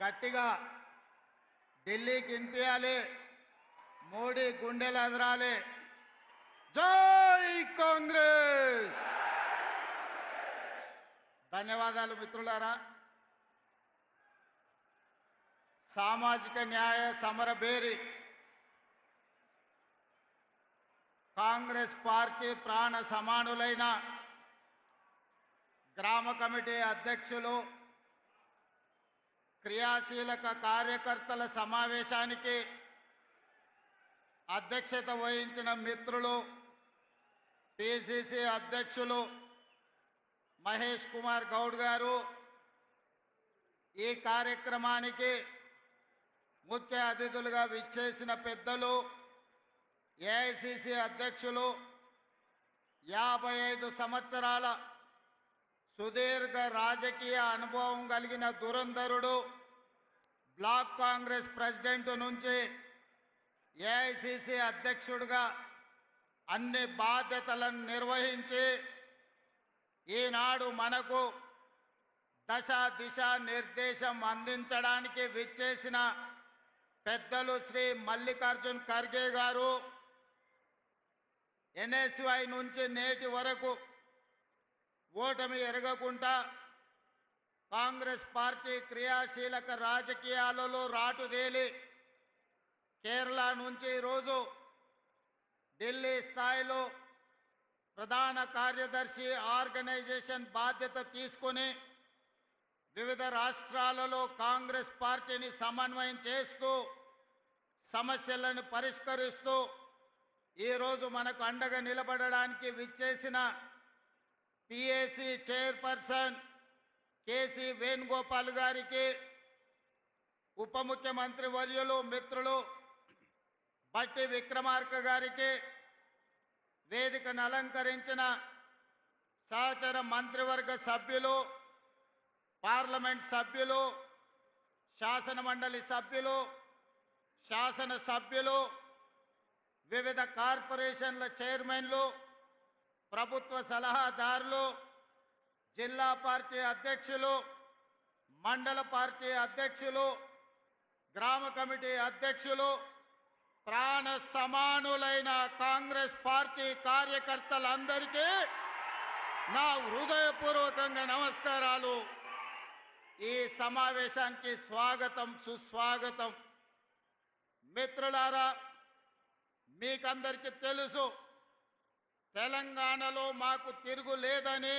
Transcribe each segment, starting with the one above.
గట్టిగా ఢిల్లీకి వినిపించాలి, మోడీ గుండెలు అదరాలి. జై కాంగ్రెస్. ధన్యవాదాలు మిత్రులారా. సామాజిక న్యాయ సమరభేరి కాంగ్రెస్ పార్టీ ప్రాణ సమానులైన గ్రామ కమిటీ అధ్యక్షులు, క్రియాశీలక కార్యకర్తల సమావేశానికి అధ్యక్షత వహించిన మిత్రులు, పిసిసి అధ్యక్షులు మహేష్ కుమార్ గౌడ్ గారు, ఈ కార్యక్రమానికి ముఖ్య అతిథులుగా విచ్చేసిన పెద్దలు, ఏఐసిసి అధ్యక్షులు, 55 సంవత్సరాల సుదీర్ఘ రాజకీయ అనుభవం కలిగిన దురంధరుడు, బ్లాక్ కాంగ్రెస్ ప్రెసిడెంట్ నుంచి ఏఐసిసి అధ్యక్షుడిగా అన్ని బాధ్యతలను నిర్వహించి ఈనాడు మనకు దశ దిశ నిర్దేశం అందించడానికి విచ్చేసిన పెద్దలు శ్రీ మల్లికార్జున్ ఖర్గే గారు, ఎన్ఎస్వై నుంచి నేటి వరకు ఓటమి ఎరగకుండా కాంగ్రెస్ పార్టీ క్రియాశీలక రాజకీయాలలో రాటుదేలి కేరళ నుంచి ఈరోజు ఢిల్లీ స్థాయిలో ప్రధాన కార్యదర్శి ఆర్గనైజేషన్ బాధ్యత తీసుకొని వివిధ రాష్ట్రాలలో కాంగ్రెస్ పార్టీని సమన్వయం చేస్తూ సమస్యలను పరిష్కరిస్తూ ఈరోజు మనకు అండగా నిలబడడానికి విచ్చేసిన పిఏసి చైర్పర్సన్ కేసీ వేణుగోపాల్ గారికి, ఉప ముఖ్యమంత్రి వర్యులు మిత్రులు బట్టి విక్రమార్క గారికి, వేదికను అలంకరించిన సహచర మంత్రివర్గ సభ్యులు, పార్లమెంట్ సభ్యులు, శాసన మండలి సభ్యులు, శాసన సభ్యులు, వివిధ కార్పొరేషన్ల చైర్మన్లు, ప్రభుత్వ సలహాదారులు, జిల్లా పార్టీ అధ్యక్షులు, మండల పార్టీ అధ్యక్షులు, గ్రామ కమిటీ అధ్యక్షులు, ప్రాణ సమానులైన కాంగ్రెస్ పార్టీ కార్యకర్తలందరికీ నా హృదయపూర్వకంగా నమస్కారాలు. ఈ సమావేశానికి స్వాగతం, సుస్వాగతం. మిత్రులారా, మీకందరికీ తెలుసు, తెలంగాణలో మాకు తిరుగులేదని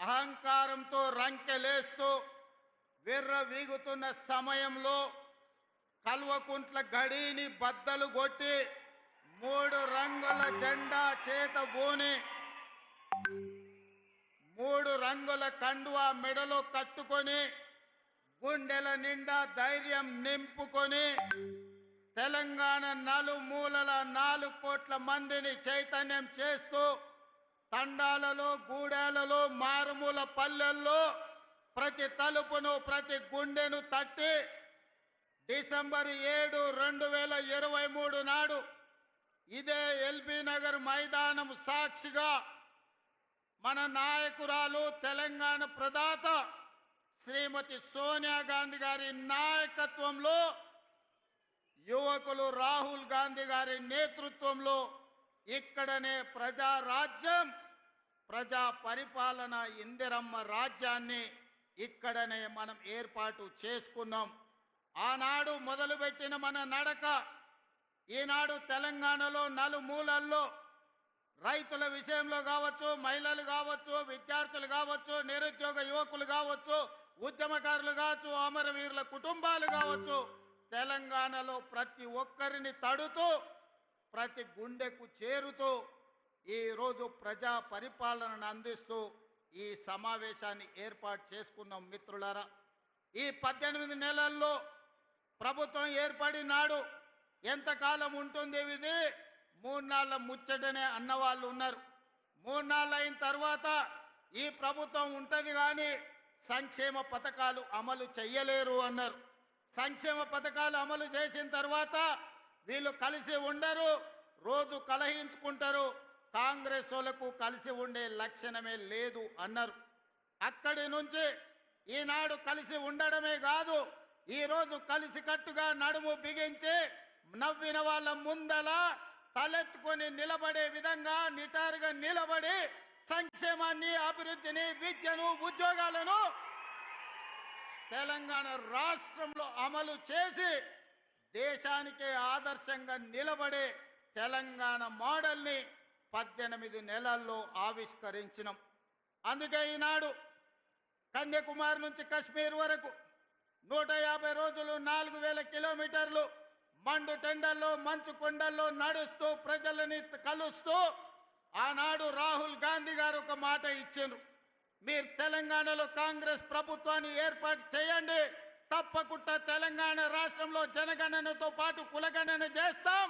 అహంకారంతో రంకెలేస్తూ విర్రవీగుతున్న సమయంలో కల్వకుంట్ల గడిని బద్దలు కొట్టి 3 రంగుల జెండా చేతబూని 3 రంగుల కండువా మెడలో కట్టుకొని గుండెల నిండా ధైర్యం నింపుకొని తెలంగాణ నలుమూలల 4 కోట్ల మందిని చైతన్యం చేస్తూ తండాలలో, గూడాలలో, మారుమూల పల్లెల్లో ప్రతి తలుపును, ప్రతి గుండెను తట్టి డిసెంబర్ 7, 2023 నాడు ఇదే ఎల్బీ నగర్ మైదానం సాక్షిగా మన నాయకురాలు, తెలంగాణ ప్రదాత శ్రీమతి సోనియా గాంధీ గారి నాయకత్వంలో, యువకులు రాహుల్ గాంధీ గారి నేతృత్వంలో ఇక్కడనే ప్రజారాజ్యం, ప్రజా పరిపాలన, ఇందిరమ్మ రాజ్యాన్ని ఇక్కడనే మనం ఏర్పాటు చేసుకున్నాం. ఆనాడు మొదలుపెట్టిన మన నడక ఈనాడు తెలంగాణలో నలుమూలల్లో రైతుల విషయంలో కావచ్చు, మహిళలు కావచ్చు, విద్యార్థులు కావచ్చు, నిరుద్యోగ యువకులు కావచ్చు, ఉద్యమకారులు కావచ్చు, అమరవీరుల కుటుంబాలు కావచ్చు, తెలంగాణలో ప్రతి ఒక్కరిని తడుతూ ప్రతి గుండెకు చేరుతూ ఈరోజు ప్రజా పరిపాలనను అందిస్తూ ఈ సమావేశాన్ని ఏర్పాటు చేసుకున్నాం. మిత్రులారా, ఈ 18 నెలల్లో ప్రభుత్వం ఏర్పడినాడు ఎంతకాలం ఉంటుంది ఇది? 3 నాళ్ళ ముచ్చటనే అన్నవాళ్ళు ఉన్నారు. 3 నాళ్ళు అయిన తర్వాత ఈ ప్రభుత్వం ఉంటుంది కానీ సంక్షేమ పథకాలు అమలు చెయ్యలేరు అన్నారు. సంక్షేమ పథకాలు అమలు చేసిన తర్వాత వీళ్ళు కలిసి ఉండరు, రోజు కలహించుకుంటారు, కాంగ్రెస్ వాళ్ళకు కలిసి ఉండే లక్షణమే లేదు అన్నారు. అక్కడి నుంచి ఈనాడు కలిసి ఉండడమే కాదు, ఈరోజు కలిసికట్టుగా నడుము బిగించి నవ్విన వాళ్ళ ముందల తలెత్తుకొని నిలబడే విధంగా నిటారుగా నిలబడి సంక్షేమాన్ని, అభివృద్ధిని, విద్యను, ఉద్యోగాలను తెలంగాణ రాష్ట్రంలో అమలు చేసి దేశానికే ఆదర్శంగా నిలబడే తెలంగాణ మోడల్ని 18 నెలల్లో ఆవిష్కరించినాం. అందుకే ఈనాడు కన్యాకుమారి నుంచి కశ్మీర్ వరకు 150 రోజులు 4000 కిలోమీటర్లు మండు టెండల్లో మంచు కొండల్లో నడుస్తూ ప్రజలని కలుస్తూ ఆనాడు రాహుల్ గాంధీ గారు ఒక మాట ఇచ్చారు. మీరు తెలంగాణలో కాంగ్రెస్ ప్రభుత్వాన్ని ఏర్పాటు చేయండి, తప్పకుండా తెలంగాణ రాష్ట్రంలో జనగణనతో పాటు కులగణన చేస్తాం,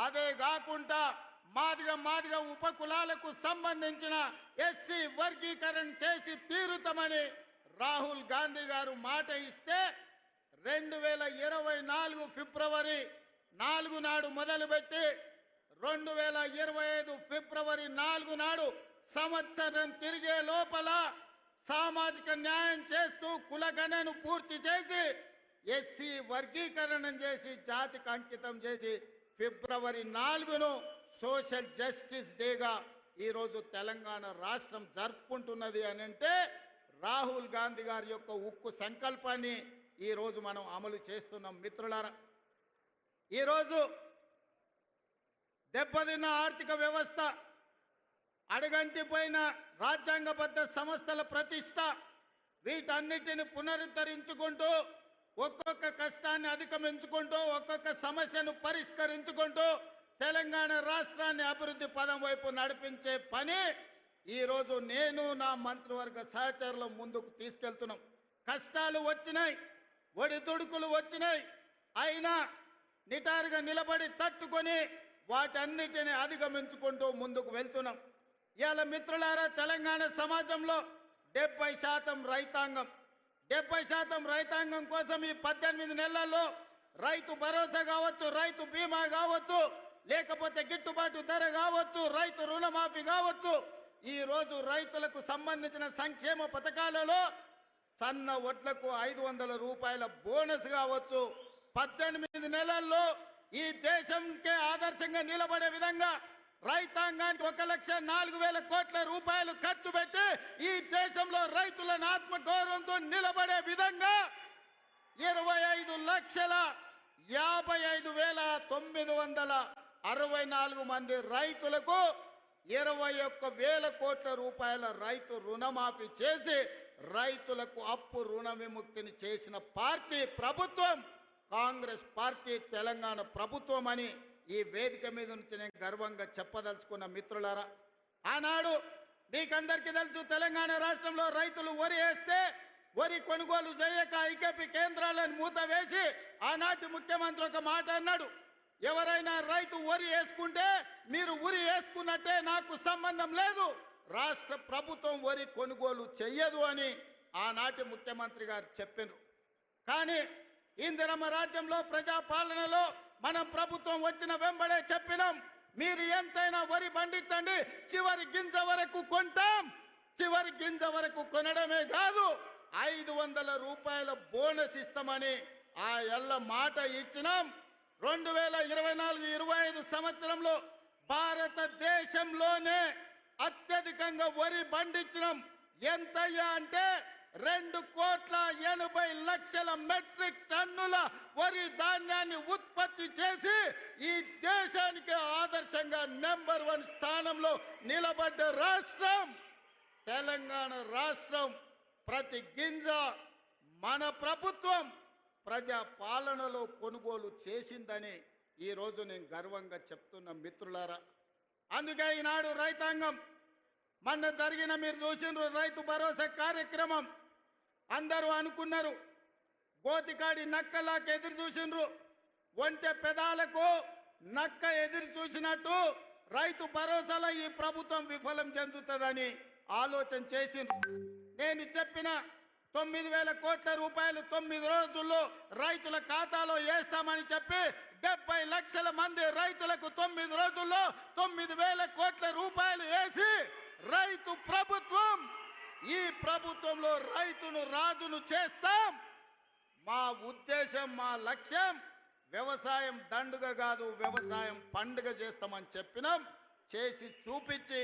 అదే కాకుండా మాదిగ ఉపకులాలకు సంబంధించిన ఎస్సీ వర్గీకరణ చేసి తీరుతామని రాహుల్ గాంధీ గారు మాట ఇస్తే 2024 ఫిబ్రవరి 4 నాడు మొదలుపెట్టి 2025 ఫిబ్రవరి 4 నాడు సంవత్సరం తిరిగే లోపల సామాజిక న్యాయం చేస్తూ కులగణను పూర్తి చేసి ఎస్సీ వర్గీకరణ చేసి జాతికి అంకితం చేసి ఫిబ్రవరి 4ను సోషల్ జస్టిస్ డేగా ఈరోజు తెలంగాణ రాష్ట్రం జరుపుకుంటున్నది అని అంటే రాహుల్ గాంధీ గారి యొక్క ఉక్కు సంకల్పాన్ని ఈరోజు మనం అమలు చేస్తున్నాం. మిత్రులారా, ఈరోజు దెబ్బతిన్న ఆర్థిక వ్యవస్థ, అడుగంటిపోయిన రాజ్యాంగబద్ధ సంస్థల ప్రతిష్ట, వీటన్నిటిని పునరుద్ధరించుకుంటూ ఒక్కొక్క కష్టాన్ని అధిగమించుకుంటూ ఒక్కొక్క సమస్యను పరిష్కరించుకుంటూ తెలంగాణ రాష్ట్రాన్ని అభివృద్ధి పదం వైపు నడిపించే పని ఈరోజు నేను నా మంత్రివర్గ సహచరులు ముందుకు తీసుకెళ్తున్నాం. కష్టాలు వచ్చినాయి, ఒడిదుడుకులు వచ్చినాయి, అయినా నిటారుగా నిలబడి తట్టుకొని వాటన్నిటిని అధిగమించుకుంటూ ముందుకు వెళ్తున్నాం. ఇవాళ మిత్రులారా, తెలంగాణ సమాజంలో 70% రైతాంగం, 70% రైతాంగం కోసం ఈ 18 నెలల్లో రైతు భరోసా కావచ్చు, రైతు బీమా కావచ్చు, లేకపోతే గిట్టుబాటు ధర కావచ్చు, రైతు రుణమాఫీ కావచ్చు, ఈ రోజు రైతులకు సంబంధించిన సంక్షేమ పథకాలలో సన్న వడ్లకు 500 రూపాయల బోనస్ కావచ్చు, 18 నెలల్లో ఈ దేశంకే ఆదర్శంగా నిలబడే విధంగా రైతాంగానికి 1,04,000 కోట్ల రూపాయలు ఖర్చు పెట్టి ఈ దేశంలో రైతులను ఆత్మగౌరవంతో నిలబడే విధంగా 25,55,964 మంది రైతులకు 21,000 కోట్ల రూపాయల రైతు రుణమాఫీ చేసి రైతులకు అప్పు రుణ విముక్తిని చేసిన పార్టీ ప్రభుత్వం కాంగ్రెస్ పార్టీ, తెలంగాణ ప్రభుత్వం అని ఈ వేదిక మీద నుంచి నేను గర్వంగా చెప్పదలుచుకున్న. మిత్రులారా, ఆనాడు మీకందరికీ తెలుసు, తెలంగాణ రాష్ట్రంలో రైతులు వరి వేస్తే వరి కొనుగోలు చేయక ఐకేపీ కేంద్రాలను మూతవేసి ఆనాటి ముఖ్యమంత్రి ఒక మాట అన్నాడు, ఎవరైనా రైతు వరి వేసుకుంటే మీరు ఉరి వేసుకున్నట్టే, నాకు సంబంధం లేదు, రాష్ట్ర ప్రభుత్వం వరి కొనుగోలు చెయ్యదు అని ఆనాటి ముఖ్యమంత్రి గారు చెప్పారు. కానీ ఇందిరమ్మ రాజ్యంలో ప్రజాపాలనలో మనం ప్రభుత్వం వచ్చిన వెంబడే చెప్పినాం, మీరు ఎంతైనా వరి పండించండి, చివరి గింజ వరకు కొంటాం, చివరి గింజ వరకు కొనడమే కాదు 500 రూపాయల బోనస్ ఇస్తామని ఆ ఎల్ల మాట ఇచ్చినాం. 2024-25 సంవత్సరంలో భారతదేశంలోనే అత్యధికంగా వరి పండించినాం. ఎంతయ్యా అంటే 2,80,00,000 మెట్రిక్ టన్నుల వరి ధాన్యాన్ని ఉత్పత్తి చేసి ఈ దేశానికి ఆదర్శంగా నెంబర్ 1 స్థానంలో నిలబడ్డ రాష్ట్రం తెలంగాణ రాష్ట్రం. ప్రతి గింజ మన ప్రభుత్వం ప్రజా పాలనలో కొనుగోలు చేసిందని ఈరోజు నేను గర్వంగా చెప్తున్న. మిత్రులారా, అందుకే ఈనాడు రైతాంగం మొన్న జరిగిన మీరు చూసిన రైతు భరోసా కార్యక్రమం అందరూ అనుకున్నారు గోతికాడి నక్కలాకి ఎదురు చూసిండ్రు, ఒంటె పెదాలకు నక్క ఎదురు చూసినట్టు రైతు భరోసాలో ఈ ప్రభుత్వం విఫలం చెందుతుందని ఆలోచన చేసిండ్రు. నేను చెప్పిన 9,000 కోట్ల రూపాయలు 9 రోజుల్లో రైతుల ఖాతాలో వేస్తామని చెప్పి 70 లక్షల మంది రైతులకు 9 రోజుల్లో 9,000 కోట్ల రూపాయలు వేసి రైతు ప్రభుత్వం, ఈ ప్రభుత్వంలో రైతును రాజును చేస్తాం, మా ఉద్దేశం, మా లక్ష్యం వ్యవసాయం దండుగ కాదు, వ్యవసాయం పండుగ చేస్తామని చెప్పినాం. చేసి చూపించి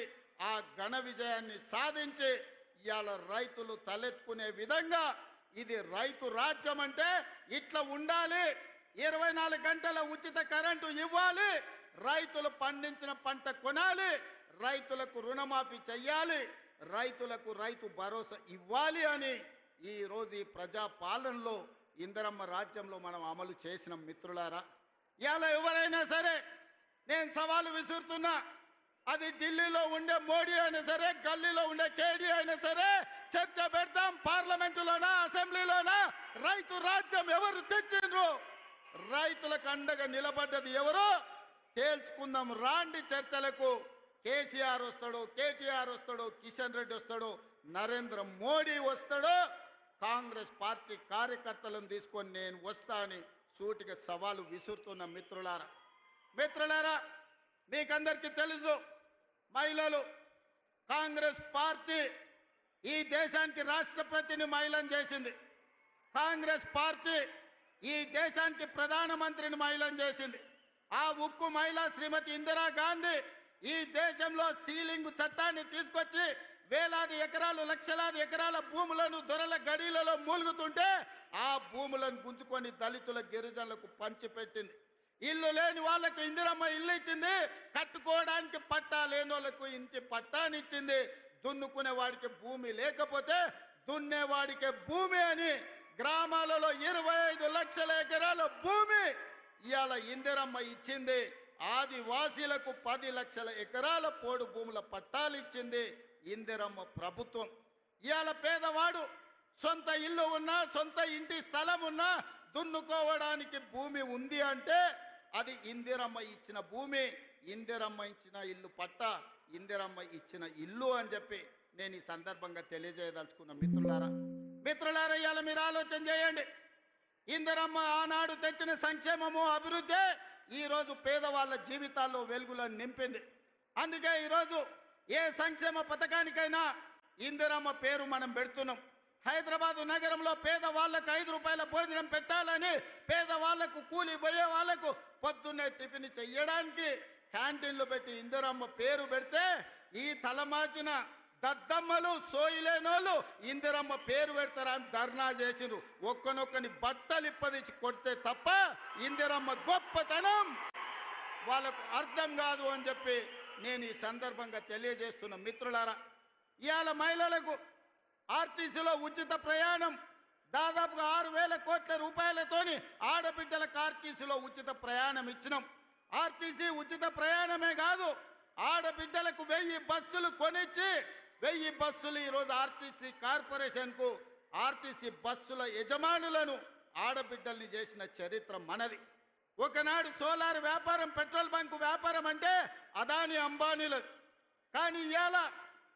ఆ ఘన విజయాన్ని సాధించి ఇవాళ రైతులు తలెత్తుకునే విధంగా ఇది రైతు రాజ్యం అంటే ఇట్లా ఉండాలి. 24 గంటల ఉచిత కరెంటు ఇవ్వాలి, రైతులు పండించిన పంట కొనాలి, రైతులకు రుణమాఫీ చెయ్యాలి, రైతులకు రైతు భరోసా ఇవ్వాలి అని ఈ రోజు ఈ ప్రజా పాలనలో ఇందిరమ్మ రాజ్యంలో మనం అమలు చేసిన మిత్రులారా. ఇవాళ ఎవరైనా సరే నేను సవాలు విసురుతున్నా, అది ఢిల్లీలో ఉండే మోడీ అయినా సరే, గల్లీలో ఉండే కేడీ అయినా సరే, చర్చ పెడతాం. పార్లమెంటులోనా అసెంబ్లీలోనా రైతు రాజ్యం ఎవరు తెచ్చిండ్రు, రైతులకు అండగా నిలబడ్డది ఎవరో తేల్చుకుందాం. రాండి చర్చలకు. కేసీఆర్ వస్తాడో, కేటీఆర్ వస్తాడో, కిషన్ రెడ్డి వస్తాడో, నరేంద్ర మోడీ వస్తాడో, కాంగ్రెస్ పార్టీ కార్యకర్తలను తీసుకొని నేను వస్తా అని సూటిగా సవాలు విసురుతున్న మిత్రులారా, మీకందరికీ తెలుసు, మహిళలు కాంగ్రెస్ పార్టీ ఈ దేశానికి రాష్ట్రపతిని మహిళను చేసింది. కాంగ్రెస్ పార్టీ ఈ దేశానికి ప్రధానమంత్రిని మహిళను చేసింది. ఆ ఉక్కు మహిళ శ్రీమతి ఇందిరాగాంధీ ఈ దేశంలో సీలింగ్ చట్టాన్ని తీసుకొచ్చి వేలాది ఎకరాలు, లక్షలాది ఎకరాల భూములను దొరల గడీలలో మూలుగుతుంటే ఆ భూములను గుంజుకొని దళితుల, గిరిజనులకు పంచిపెట్టింది. ఇల్లు లేని వాళ్ళకు ఇందిరమ్మ ఇల్లు ఇచ్చింది, కట్టుకోవడానికి పట్టా లేని వాళ్ళకు ఇంటి పట్టానిచ్చింది. దున్నుకునే వాడికి భూమి లేకపోతే దున్నేవాడికి భూమి అని గ్రామాలలో 25 లక్షల ఎకరాల భూమి ఇవాళ ఇందిరమ్మ ఇచ్చింది. ఆదివాసీలకు 10 లక్షల ఎకరాల పోడు భూముల పట్టాలు ఇచ్చింది ఇందిరమ్మ ప్రభుత్వం. ఇవాళ పేదవాడు సొంత ఇల్లు ఉన్నా, సొంత ఇంటి స్థలం ఉన్నా, దున్నుకోవడానికి భూమి ఉంది అంటే అది ఇందిరమ్మ ఇచ్చిన భూమి, ఇందిరమ్మ ఇచ్చిన ఇల్లు పట్ట, ఇందిరమ్మ ఇచ్చిన ఇల్లు అని చెప్పి నేను ఈ సందర్భంగా తెలియజేయదలుచుకున్న మిత్రులారా, ఇవాళ మీరు ఆలోచన చేయండి. ఇందిరమ్మ ఆనాడు తెచ్చిన సంక్షేమము, అభివృద్ధి ఈరోజు పేదవాళ్ళ జీవితాల్లో వెలుగులను నింపింది. అందుకే ఈరోజు ఏ సంక్షేమ పథకానికైనా ఇందిరమ్మ పేరు మనం పెడుతున్నాం. హైదరాబాదు నగరంలో పేదవాళ్లకు 5 రూపాయల భోజనం పెట్టాలని, పేదవాళ్లకు, కూలి పోయే వాళ్లకు పొద్దున్నే టిఫిన్ చెయ్యడానికి క్యాంటీన్లు పెట్టి ఇందిరమ్మ పేరు పెడితే ఈ తలమాచిన దద్దమ్మలు, సోయిలేనోళ్ళు ఇందిరమ్మ పేరు పెడతారని ధర్నా చేసిరు. ఒక్కనొక్కని బట్టలు ఇప్పదీసి కొడితే తప్ప ఇందిరమ్మ గొప్పతనం వాళ్ళకు అర్థం కాదు అని చెప్పి నేను ఈ సందర్భంగా తెలియజేస్తున్న మిత్రులారా. ఇవాళ మహిళలకు ఆర్టీసీలో ఉచిత ప్రయాణం దాదాపుగా 6,000 కోట్ల రూపాయలతోని ఆడబిడ్డలకు ఆర్టీసీలో ఉచిత ప్రయాణం ఇచ్చినాం. ఆర్టీసీ ఉచిత ప్రయాణమే కాదు, ఆడబిడ్డలకు 1000 బస్సులు కొనిచ్చి 1000 బస్సులు ఈరోజు ఆర్టీసీ కార్పొరేషన్కు, ఆర్టీసీ బస్సుల యజమానులను ఆడబిడ్డల్ని చేసిన చరిత్ర మనది. ఒకనాడు సోలార్ వ్యాపారం, పెట్రోల్ బంకు వ్యాపారం అంటే అదాని, అంబానీలది. కానీ ఇవాళ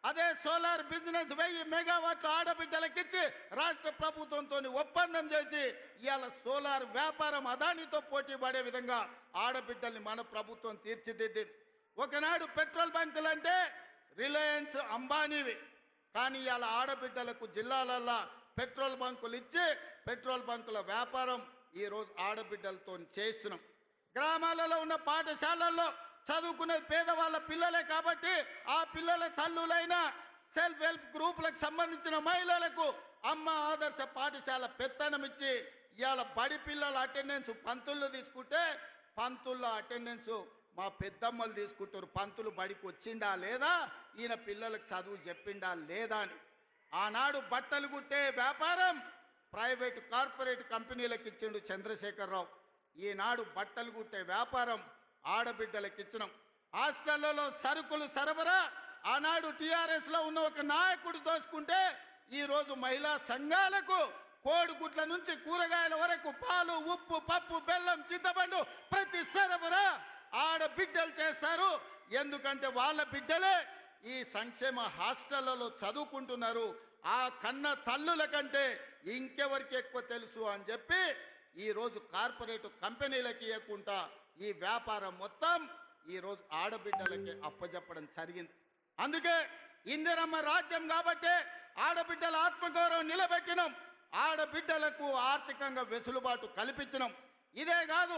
అదే సోలార్ బిజినెస్ 1000 మెగావాట్లు ఆడబిడ్డలకిచ్చి రాష్ట్ర ప్రభుత్వంతో ఒప్పందం చేసి ఇవాళ సోలార్ వ్యాపారం అదానితో పోటీ పడే విధంగా ఆడబిడ్డల్ని మన ప్రభుత్వం తీర్చిదిద్దింది. ఒకనాడు పెట్రోల్ బంకులు అంటే రిలయన్స్, అంబానీవి. కానీ ఇవాళ ఆడబిడ్డలకు జిల్లాలల్లో పెట్రోల్ బంకులు ఇచ్చి పెట్రోల్ బంకుల వ్యాపారం ఈరోజు ఆడబిడ్డలతో చేస్తున్నాం. గ్రామాలలో ఉన్న పాఠశాలల్లో చదువుకునే పేదవాళ్ళ పిల్లలే కాబట్టి ఆ పిల్లల తల్లులైన సెల్ఫ్ హెల్ప్ గ్రూపులకు సంబంధించిన మహిళలకు అమ్మ ఆదర్శ పాఠశాల పెత్తనం ఇచ్చి ఇవాళ బడి పిల్లల అటెండెన్స్ పంతులు తీసుకుంటే పంతుల అటెండెన్స్ మా పెద్దమ్మలు తీసుకుంటారు. పంతులు బడికి వచ్చిండా లేదా, ఈయన పిల్లలకు చదువు చెప్పిండా లేదా అని. ఆనాడు బట్టలు కుట్టే వ్యాపారం ప్రైవేటు, కార్పొరేట్ కంపెనీలకు ఇచ్చిండు చంద్రశేఖరరావు. ఈనాడు బట్టలు కుట్టే వ్యాపారం ఆడబిడ్డలకు ఇచ్చినాం. హాస్టళ్లలో సరుకులు సరఫరా ఆనాడు టీఆర్ఎస్ లో ఉన్న ఒక నాయకుడు దోచుకుంటే ఈరోజు మహిళా సంఘాలకు కోడిగుడ్ల నుంచి కూరగాయల వరకు పాలు, ఉప్పు, పప్పు, బెల్లం, చింతపండు ప్రతి సరఫరా ఆడబిడ్డలు చేస్తారు. ఎందుకంటే వాళ్ళ బిడ్డలే ఈ సంక్షేమ హాస్టళ్లలో చదువుకుంటున్నారు. ఆ కన్న తల్లుల కంటే ఇంకెవరికి ఎక్కువ తెలుసు అని చెప్పి ఈరోజు కార్పొరేట్ కంపెనీలకి ఇవ్వకుండా ఈ వ్యాపారం మొత్తం ఈరోజు ఆడబిడ్డలకి అప్పజెప్పడం జరిగింది. అందుకే ఇందిరమ్మ రాజ్యం కాబట్టి ఆడబిడ్డల ఆత్మగౌరవం నిలబెట్టినాం. ఆడబిడ్డలకు ఆర్థికంగా వెసులుబాటు కల్పించినాం. ఇదే కాదు,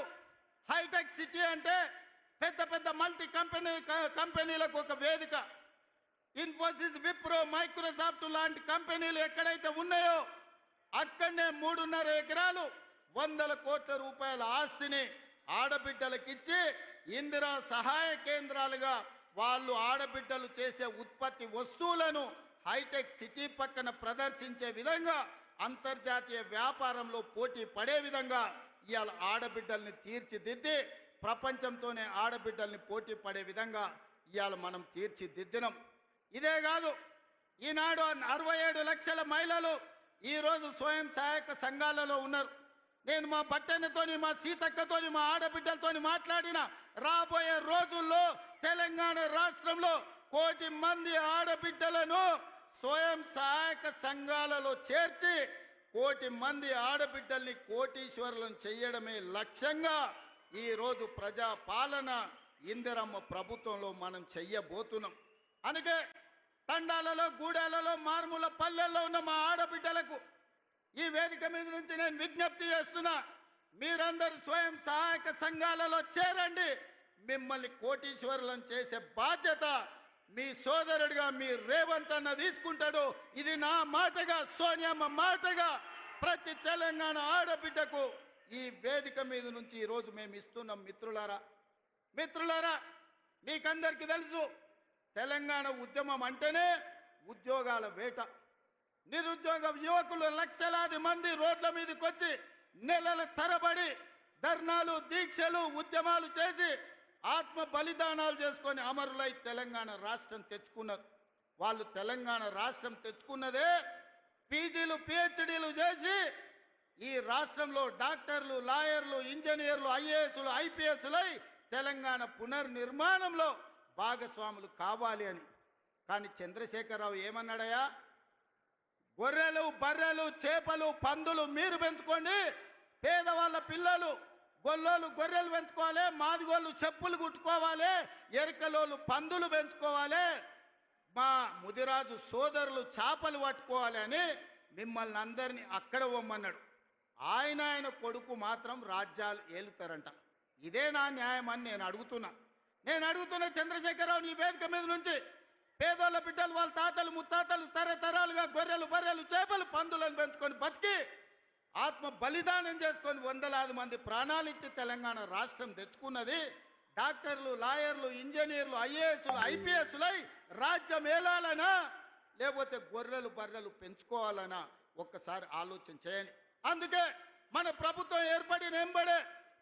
హైటెక్ సిటీ అంటే పెద్ద పెద్ద మల్టీ కంపెనీలకు ఒక వేదిక. ఇన్ఫోసిస్, విప్రో, మైక్రోసాఫ్ట్ లాంటి కంపెనీలు ఎక్కడైతే ఉన్నాయో అక్కడనే 3.5 ఎకరాలు 100 కోట్ల రూపాయల ఆస్తిని ఆడబిడ్డలకిచ్చి ఇందిరా సహాయ కేంద్రాలుగా వాళ్ళు ఆడబిడ్డలు చేసే ఉత్పత్తి వస్తువులను హైటెక్ సిటీ పక్కన ప్రదర్శించే విధంగా, అంతర్జాతీయ వ్యాపారంలో పోటీ పడే విధంగా ఇవాళ ఆడబిడ్డల్ని తీర్చిదిద్ది ప్రపంచంతోనే ఆడబిడ్డల్ని పోటీ పడే విధంగా ఇవాళ మనం తీర్చిదిద్దినాం. ఇదే కాదు, ఈనాడు 67 లక్షల మహిళలు ఈరోజు స్వయం సహాయక సంఘాలలో ఉన్నారు. నేను మా బట్టెనతోని, మా సీతక్కతోని, మా ఆడబిడ్డలతోని మాట్లాడిన రాబోయే రోజుల్లో తెలంగాణ రాష్ట్రంలో 1 కోటి మంది ఆడబిడ్డలను స్వయం సహాయక సంఘాలలో చేర్చి 1 కోటి మంది ఆడబిడ్డల్ని కోటీశ్వరులను చేయడమే లక్ష్యంగా ఈరోజు ప్రజా పాలన ఇందిరమ్మ ప్రభుత్వంలో మనం చెయ్యబోతున్నాం. అందుకే తండాలలో, గూడాలలో, మారుమూల పల్లెల్లో ఉన్న మా ఆడబిడ్డలకు ఈ వేదిక మీద నుంచి నేను విజ్ఞప్తి చేస్తున్నా, మీరందరూ స్వయం సహాయక సంఘాలలో చేరండి. మిమ్మల్ని కోటీశ్వరులను చేసే బాధ్యత మీ సోదరుడిగా మీ రేవంత్ అన్న తీసుకుంటాడు. ఇది నా మాటగా, సోనియమ్మ మాటగా ప్రతి తెలంగాణ ఆడబిడ్డకు ఈ వేదిక మీద నుంచి ఈరోజు మేము ఇస్తున్నాం. మిత్రులారా, మీకందరికీ తెలుసు, తెలంగాణ ఉద్యమం అంటేనే ఉద్యోగాల వేట. నిరుద్యోగ యువకులు లక్షలాది మంది రోడ్ల మీదకి వచ్చి నెలల తరబడి ధర్నాలు, దీక్షలు, ఉద్యమాలు చేసి ఆత్మ బలిదానాలు చేసుకొని అమరులై తెలంగాణ రాష్ట్రం తెచ్చుకున్నారు. వాళ్ళు తెలంగాణ రాష్ట్రం తెచ్చుకున్నదే పీజీలు, పిహెచ్డీలు చేసి ఈ రాష్ట్రంలో డాక్టర్లు, లాయర్లు, ఇంజనీర్లు, ఐఏఎస్లు, ఐపీఎస్లై తెలంగాణ పునర్నిర్మాణంలో భాగస్వాములు కావాలి అని. కానీ చంద్రశేఖరరావు ఏమన్నాడయా? గొర్రెలు, బర్రెలు, చేపలు, పందులు మీరు పెంచుకోండి, పేదవాళ్ళ పిల్లలు గొల్లోళ్ళు గొర్రెలు పెంచుకోవాలి, మాదిగోళ్ళు చెప్పులు కుట్టుకోవాలి, ఎరకలోళ్ళు పందులు పెంచుకోవాలి, మా ముదిరాజు సోదరులు చేపలు పట్టుకోవాలి అని మిమ్మల్ని అందరినీ అక్కడ పొమ్మన్నాడు. ఆయన కొడుకు మాత్రం రాజ్యాలు ఏలుతారంట. ఇదే నా న్యాయం అని నేను అడుగుతున్నా చంద్రశేఖరరావు ఈ వేదిక మీద నుంచి. పేదోళ్ళ బిడ్డలు, వాళ్ళ తాతలు ముత్తాతలు తరతరాలుగా గొర్రెలు, బర్రెలు, చేపలు, పందులను పెంచుకొని బతికి ఆత్మ బలిదానం చేసుకొని వందలాది మంది ప్రాణాలు ఇచ్చి తెలంగాణ రాష్ట్రం తెచ్చుకున్నది. డాక్టర్లు, లాయర్లు, ఇంజనీర్లు, ఐఏఎస్లు, ఐపీఎస్లై రాజ్యం ఏలాలనా లేకపోతే గొర్రెలు, బర్రెలు పెంచుకోవాలనా ఒక్కసారి ఆలోచన చేయండి. అందుకే మన ప్రభుత్వం ఏర్పడిన వెంబడే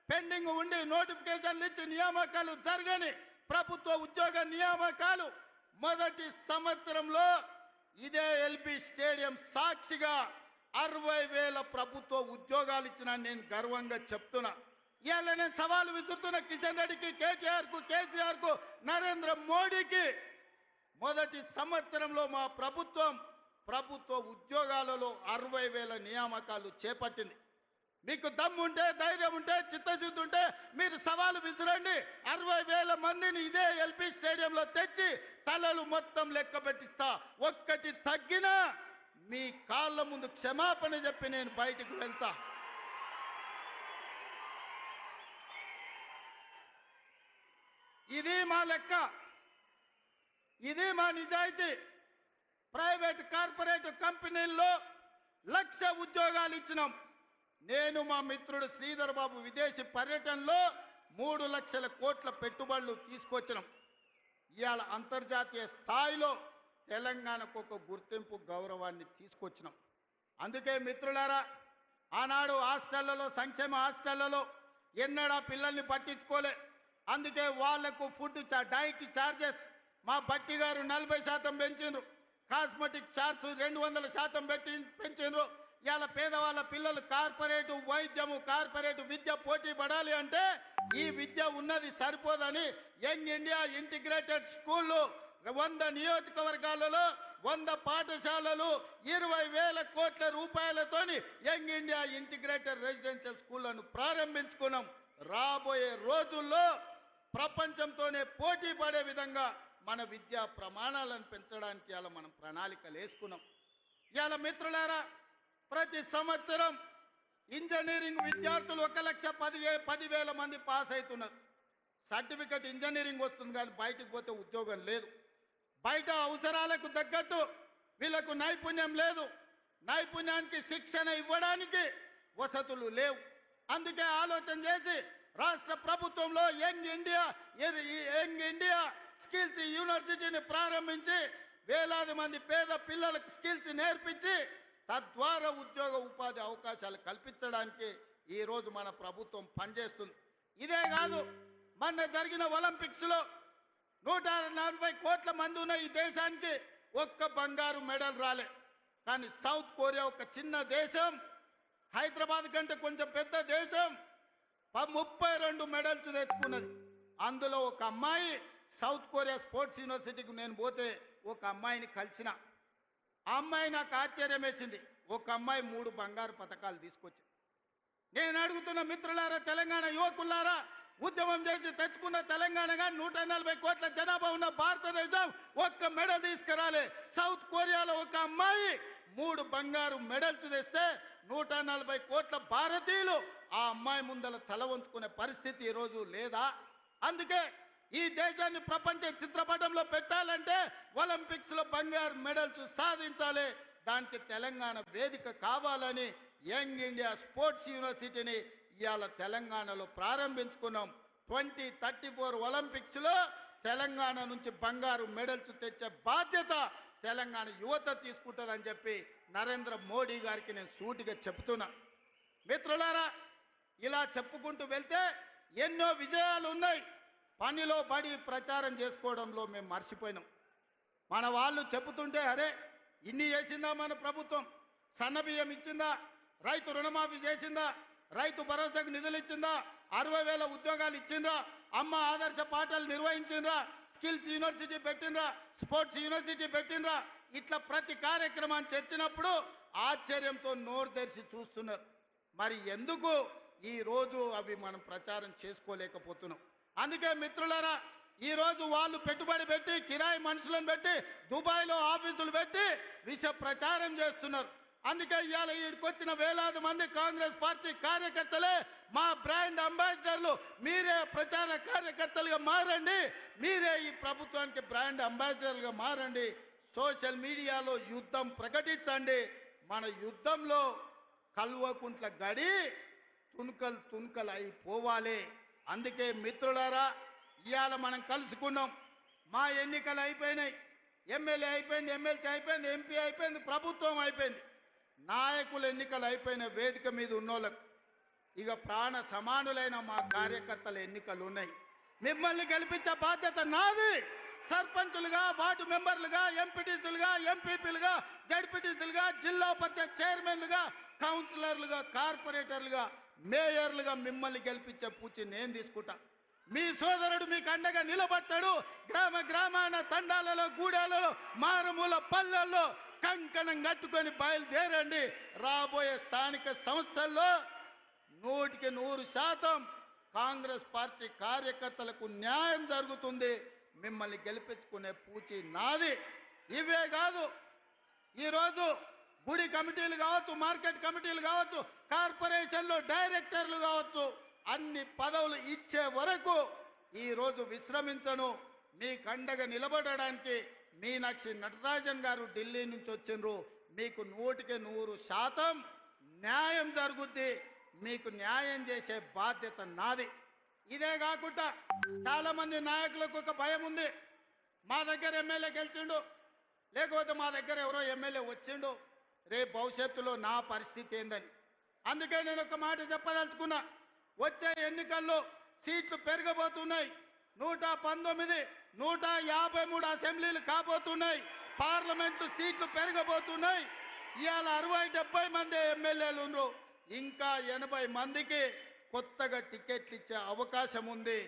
పెండింగ్ ఉండి నోటిఫికేషన్లు ఇచ్చి నియామకాలు జరగని ప్రభుత్వ ఉద్యోగ నియామకాలు మొదటి సంవత్సరంలో ఇదే ఎల్బీ స్టేడియం సాక్షిగా 60,000 ప్రభుత్వ ఉద్యోగాలు ఇచ్చిన నేను గర్వంగా చెప్తున్నా. ఇవాళ నేను సవాలు విసురుతున్న కిషన్ రెడ్డికి, కేటీఆర్కు, కేసీఆర్కు, నరేంద్ర మోడీకి, మొదటి సంవత్సరంలో మా ప్రభుత్వ ఉద్యోగాలలో 60,000 నియామకాలు చేపట్టింది. మీకు దమ్ము ఉంటే, ధైర్యం ఉంటే, చిత్తశుద్ధి ఉంటే మీరు సవాలు విసిరండి. 60,000 మందిని ఇదే ఎల్బీ స్టేడియంలో తెచ్చి తలలు మొత్తం లెక్క పెట్టిస్తా. ఒక్కటి తగ్గినా మీ కాళ్ళ ముందు క్షమాపణ చెప్పి నేను బయటికి వెళ్తా. ఇది మా లెక్క, ఇది మా నిజాయితీ. ప్రైవేట్, కార్పొరేట్ కంపెనీల్లో 1,00,000 ఉద్యోగాలు ఇచ్చినాం. నేను మా మిత్రుడు శ్రీధర్ బాబు విదేశీ పర్యటనలో 3 లక్షల కోట్ల పెట్టుబడులు తీసుకొచ్చినాం. ఇవాళ అంతర్జాతీయ స్థాయిలో తెలంగాణకు ఒక గుర్తింపు, గౌరవాన్ని తీసుకొచ్చినాం. అందుకే మిత్రులారా, ఆనాడు హాస్టళ్లలో, సంక్షేమ హాస్టళ్లలో ఎన్నడా పిల్లల్ని పట్టించుకోలే. అందుకే వాళ్లకు ఫుడ్ డైట్ ఛార్జెస్ మా బట్టి గారు 40% పెంచిండ్రు. Cosmetic charge 200% పెంచిండ్రు. ఇవాళ పేదవాళ్ళ పిల్లలు కార్పొరేట్ వైద్యము, కార్పొరేట్ విద్య పోటీ పడాలి అంటే ఈ విద్య ఉన్నది సరిపోదని యంగ్ ఇండియా ఇంటిగ్రేటెడ్ స్కూళ్ళు 100 నియోజకవర్గాలలో 100 పాఠశాలలు 20,000 కోట్ల రూపాయలతోని యంగ్ ఇండియా ఇంటిగ్రేటెడ్ రెసిడెన్షియల్ స్కూళ్లను ప్రారంభించుకున్నాం. రాబోయే రోజుల్లో ప్రపంచంతోనే పోటీ పడే విధంగా మన విద్యా ప్రమాణాలను పెంచడానికి ఇలా మనం ప్రణాళికలు వేసుకున్నాం. ఇవాళ మిత్రులారా, ప్రతి సంవత్సరం ఇంజనీరింగ్ విద్యార్థులు 1,10,000 మంది పాస్ అవుతున్నారు. సర్టిఫికెట్ ఇంజనీరింగ్ వస్తుంది కానీ బయటకు పోతే ఉద్యోగం లేదు. బయట అవసరాలకు తగ్గట్టు వీళ్ళకు నైపుణ్యం లేదు. నైపుణ్యానికి శిక్షణ ఇవ్వడానికి వసతులు లేవు. అందుకే ఆలోచన చేసి రాష్ట్ర ప్రభుత్వంలో యంగ్ ఇండియా స్కిల్స్ యూనివర్సిటీని ప్రారంభించి వేలాది మంది పేద పిల్లలకు స్కిల్స్ నేర్పించి తద్వారా ఉద్యోగ ఉపాధి అవకాశాలు కల్పించడానికి ఈ రోజు మన ప్రభుత్వం పనిచేస్తుంది. ఇదే కాదు, మొన్న జరిగిన ఒలింపిక్స్ లో 140 కోట్ల మంది ఉన్న ఈ దేశానికి ఒక్క బంగారు మెడల్ రాలే. కానీ సౌత్ కొరియా ఒక చిన్న దేశం, హైదరాబాద్ కంటే కొంచెం పెద్ద దేశం, 32 మెడల్స్ తెచ్చుకున్నది. అందులో ఒక అమ్మాయి సౌత్ కొరియా స్పోర్ట్స్ యూనివర్సిటీకి నేను పోతే ఒక అమ్మాయిని కలిసిన. ఆ అమ్మాయి నాకు ఆశ్చర్యం వేసింది. ఒక అమ్మాయి 3 బంగారు పతకాలు తీసుకొచ్చింది. నేను అడుగుతున్న మిత్రులారా, తెలంగాణ యువకులారా, ఉద్యమం చేసి తెచ్చుకున్న తెలంగాణగా 140 కోట్ల జనాభా ఉన్న భారతదేశం ఒక్క మెడల్ తీసుకురాలే. సౌత్ కొరియాలో ఒక అమ్మాయి 3 బంగారు మెడల్స్ తెస్తే 140 కోట్ల భారతీయులు ఆ అమ్మాయి ముందల తల వంచుకునే పరిస్థితి ఈరోజు లేదా? అందుకే ఈ దేశాన్ని ప్రపంచ చిత్రపటంలో పెట్టాలంటే ఒలింపిక్స్ లో బంగారు మెడల్స్ సాధించాలి. దానికి తెలంగాణ వేదిక కావాలని యంగ్ ఇండియా స్పోర్ట్స్ యూనివర్సిటీని ఇవాళ తెలంగాణలో ప్రారంభించుకున్నాం. 2034 ఒలింపిక్స్ లో తెలంగాణ నుంచి బంగారు మెడల్స్ తెచ్చే బాధ్యత తెలంగాణ యువత తీసుకుంటుందని చెప్పి నరేంద్ర మోడీ గారికి నేను సూటిగా చెప్తున్నా. మిత్రులారా, ఇలా చెప్పుకుంటూ వెళ్తే ఎన్నో విజయాలు ఉన్నాయి. పనిలో పడి ప్రచారం చేసుకోవడంలో మేము మర్చిపోయినాం. మన వాళ్ళు చెబుతుంటే అరే ఇన్ని చేసిందా మన ప్రభుత్వం, సన్నబియ్యం ఇచ్చిందా, రైతు రుణమాఫీ చేసిందా, రైతు భరోసాకు నిధులు ఇచ్చిందా, 60,000 ఉద్యోగాలు ఇచ్చిండ్రా, అమ్మ ఆదర్శ పాఠాలు నిర్వహించిండ్రా, స్కిల్స్ యూనివర్సిటీ పెట్టిండ్రా, స్పోర్ట్స్ యూనివర్సిటీ పెట్టిండ్రా, ఇట్లా ప్రతి కార్యక్రమాన్ని చర్చినప్పుడు ఆశ్చర్యంతో నోరు తెరిచి చూస్తున్నారు. మరి ఎందుకు ఈ రోజు అవి మనం ప్రచారం చేసుకోలేకపోతున్నాం? అందుకే మిత్రులారా, ఈ రోజు వాళ్ళు పెట్టుబడి పెట్టి కిరాయి మనుషులను పెట్టి దుబాయ్లో ఆఫీసులు పెట్టి విష ప్రచారం చేస్తున్నారు. అందుకే ఇవాళ ఈడికొచ్చిన వేలాది మంది కాంగ్రెస్ పార్టీ కార్యకర్తలే మా బ్రాండ్ అంబాసిడర్లు. మీరే ప్రచార కార్యకర్తలుగా మారండి, మీరే ఈ ప్రభుత్వానికి బ్రాండ్ అంబాసిడర్లుగా మారండి. సోషల్ మీడియాలో యుద్ధం ప్రకటించండి. మన యుద్ధంలో కల్వకుంట్ల గడి తుణుకలు అయిపోవాలి. అందుకే మిత్రులారా, ఇవాళ మనం కలుసుకున్నాం. మా ఎన్నికలు అయిపోయినాయి, ఎమ్మెల్యే అయిపోయింది, ఎమ్మెల్సీ అయిపోయింది, ఎంపీ అయిపోయింది, ప్రభుత్వం అయిపోయింది. నాయకుల ఎన్నికలు అయిపోయిన వేదిక మీద ఉన్నోళ్ళకు ఇక ప్రాణ సమానులైన మా కార్యకర్తల ఎన్నికలు ఉన్నాయి. మిమ్మల్ని గెలిపించే బాధ్యత నాది. సర్పంచులుగా, వార్డు మెంబర్లుగా, ఎంపీటీసీలుగా, ఎంపీపీలుగా, జడ్పీటీసీలుగా, జిల్లా పరిషత్ చైర్మన్లుగా, కౌన్సిలర్లుగా, కార్పొరేటర్లుగా, మేయర్లుగా మిమ్మల్ని గెలిపించే పూచి నేను తీసుకుంటా. మీ సోదరుడు మీకు అండగా నిలబడతాడు. గ్రామాన తండాలలో, గూడాలలో, మారుమూల పల్లెల్లో కంకణం కట్టుకొని బయలుదేరండి. రాబోయే స్థానిక సంస్థల్లో 100% కాంగ్రెస్ పార్టీ కార్యకర్తలకు న్యాయం జరుగుతుంది. మిమ్మల్ని గెలిపించుకునే పూచి నాది. ఇవే కాదు, ఈరోజు గుడి కమిటీలు కావచ్చు, మార్కెట్ కమిటీలు కావచ్చు, కార్పొరేషన్లో డైరెక్టర్లు కావచ్చు, అన్ని పదవులు ఇచ్చే వరకు ఈరోజు విశ్రమించను. మీకు అండగా నిలబడడానికి మీనాక్షి నటరాజన్ గారు ఢిల్లీ నుంచి వచ్చిండ్రు. మీకు 100% న్యాయం జరుగుద్ది. మీకు న్యాయం చేసే బాధ్యత నాది. ఇదే కాకుండా చాలా మంది నాయకులకు ఒక భయం ఉంది. మా దగ్గర ఎమ్మెల్యే గెలిచిండు, లేకపోతే మా దగ్గర ఎవరో ఎమ్మెల్యే వచ్చిండు, రేపు భవిష్యత్తులో నా పరిస్థితి ఏందని. అందుకే నేను ఒక మాట చెప్పదలుచుకున్నా. వచ్చే ఎన్నికల్లో సీట్లు పెరగబోతున్నాయి. 119, 153 అసెంబ్లీలు కాబోతున్నాయి. పార్లమెంటు సీట్లు పెరగబోతున్నాయి. ఇవాళ 60-70 మంది ఎమ్మెల్యేలు ఉన్నారు. ఇంకా 80 మందికి కొత్తగా టికెట్లు ఇచ్చే అవకాశం ఉంది.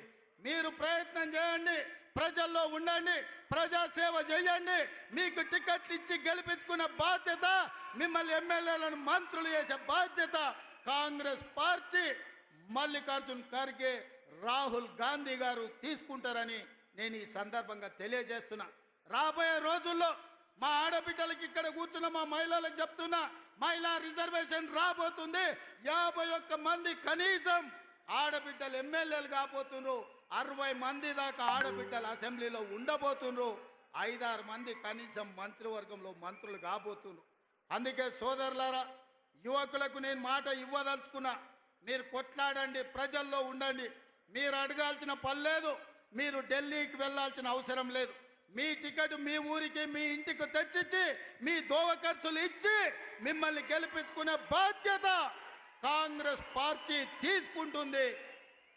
మీరు ప్రయత్నం చేయండి, ప్రజల్లో ఉండండి, ప్రజాసేవ చేయండి. మీకు టికెట్లు ఇచ్చి గెలిపించుకునే బాధ్యత, మిమ్మల్ని ఎమ్మెల్యేలను మంత్రులు చేసే బాధ్యత కాంగ్రెస్ పార్టీ, మల్లికార్జున్ ఖర్గే, రాహుల్ గాంధీ గారు తీసుకుంటారని నేను ఈ సందర్భంగా తెలియజేస్తున్నా. రాబోయే రోజుల్లో మా ఆడబిడ్డలకి ఇక్కడ కూర్చున్న మా మహిళలకు చెప్తున్నా, మహిళా రిజర్వేషన్ రాబోతుంది. 51 మంది కనీసం ఆడబిడ్డలు ఎమ్మెల్యేలు కాబోతున్నారు. 60 మంది దాకా ఆడబిడ్డలు అసెంబ్లీలో ఉండబోతున్నారు. 5-6 మంది కనీసం మంత్రివర్గంలో మంత్రులు కాబోతున్నారు. అందుకే సోదరులారా, యువకులకు నేను మాట ఇవ్వదలుచుకున్నా. మీరు కొట్లాడండి, ప్రజల్లో ఉండండి. మీరు అడగాల్సిన పని లేదు. మీరు ఢిల్లీకి వెళ్ళాల్సిన అవసరం లేదు. మీ టికెట్ మీ ఊరికి మీ ఇంటికి తెచ్చిచ్చి మీ దోవ ఖర్చులు ఇచ్చి మిమ్మల్ని గెలిపించుకునే బాధ్యత కాంగ్రెస్ పార్టీ తీసుకుంటుంది.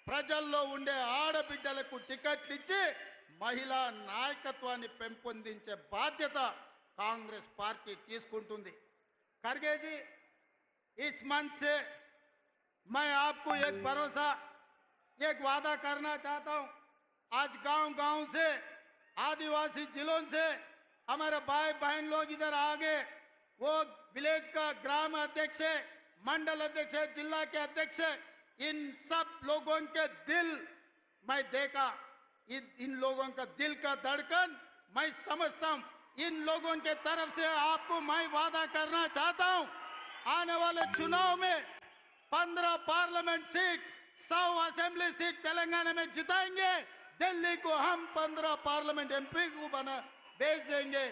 ప్రజల్లో ఉండే ఆడబిడ్డలకు టికెట్లు ఇచ్చి మహిళా నాయకత్వాన్ని పెంపొందించే బాధ్యత కాంగ్రెస్ పార్టీ తీసుకుంటుంది. खड़गे जी, इस मंच से मैं आपको एक भरोसा, एक वादा करना चाहता हूं। आज गांव-गांव से, आदिवासी जिलों से हमारे भाई बहन लोग इधर आ गए। वो विलेज का ग्राम अध्यक्ष है, मंडल अध्यक्ष है, जिला के अध्यक्ष है। इन सब लोगों के दिल मैं देखा, इन लोगों का दिल का धड़कन मैं समझता हूं। इन लोगों के तरफ से आपको मैं वादा करना चाहता हूं, आने वाले चुनाव में 15 parliament seat, 100 assembly seat Telangana में जिताएंगे। दिल्ली को हम 15 पार्लियामेंट एमपी को बना भेज देंगे।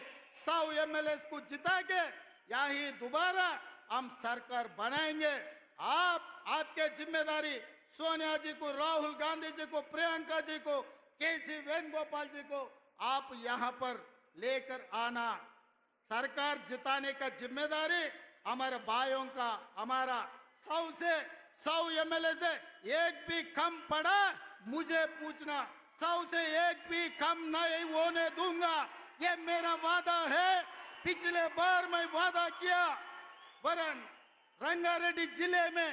100 एमएलए को जिता के यही दोबारा हम सरकार बनाएंगे। आपके जिम्मेदारी सोनिया जी को, राहुल गांधी जी को, प्रियंका जी को, केसी वेणुगोपाल जी को आप यहां पर लेकर आना। सरकार जिताने का जिम्मेदारी हमारे भाइयों का, हमारा 100 एमएलए से एक भी कम पड़ा मुझे पूछना। 100 से एक भी कम नहीं होने दूंगा, ये मेरा वादा है। पिछले बार मैं वादा किया, वरन रंगारेड्डी जिले में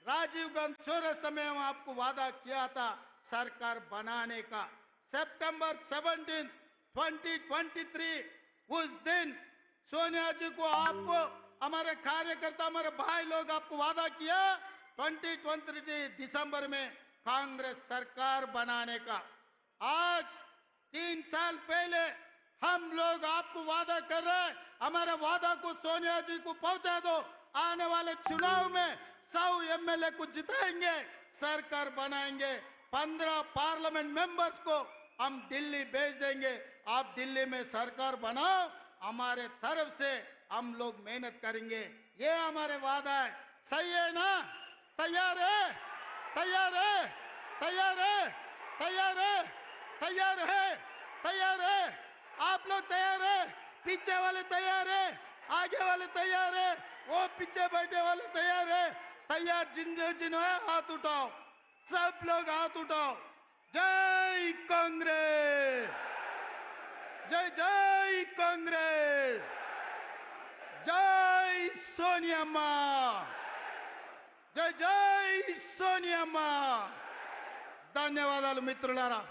राजीव गांधी चौरस्ता में आपको वादा किया था सरकार बनाने का। सितंबर 17, 2023 उस दिन सोनिया जी को, आपको, हमारे कार्यकर्ता, हमारे भाई लोग आपको वादा किया 2023 दिसंबर में कांग्रेस सरकार बनाने का। आज 3 साल पहले हम लोग आपको वादा कर रहे हैं, हमारे वादा को सोनिया जी को पहुंचा दो। आने वाले चुनाव में 100 एमएलए को जिताएंगे, सरकार बनाएंगे। 15 पार्लियामेंट मेंबर्स को हम दिल्ली भेज देंगे। आप दिल्ली में सरकार बनाओ, हमारे तरफ से हम लोग मेहनत करेंगे। ये हमारे वादा है। सही है ना? तैयार है? तैयार है? तैयार है? तैयार है? तैयार है? तैयार है? आप लोग तैयार है? पीछे वाले तैयार है? आगे वाले तैयार है? वो पीछे बैठे वाले तैयार है? तैयार जिन्होंने हाथ उठाओ, सब लोग हाथ उठाओ। जय कांग्रेस, जय जय कांग्रेस, जय सोनिया मां, जय जय सोनिया मां। ధన్యవాదాలు మిత్రులారా.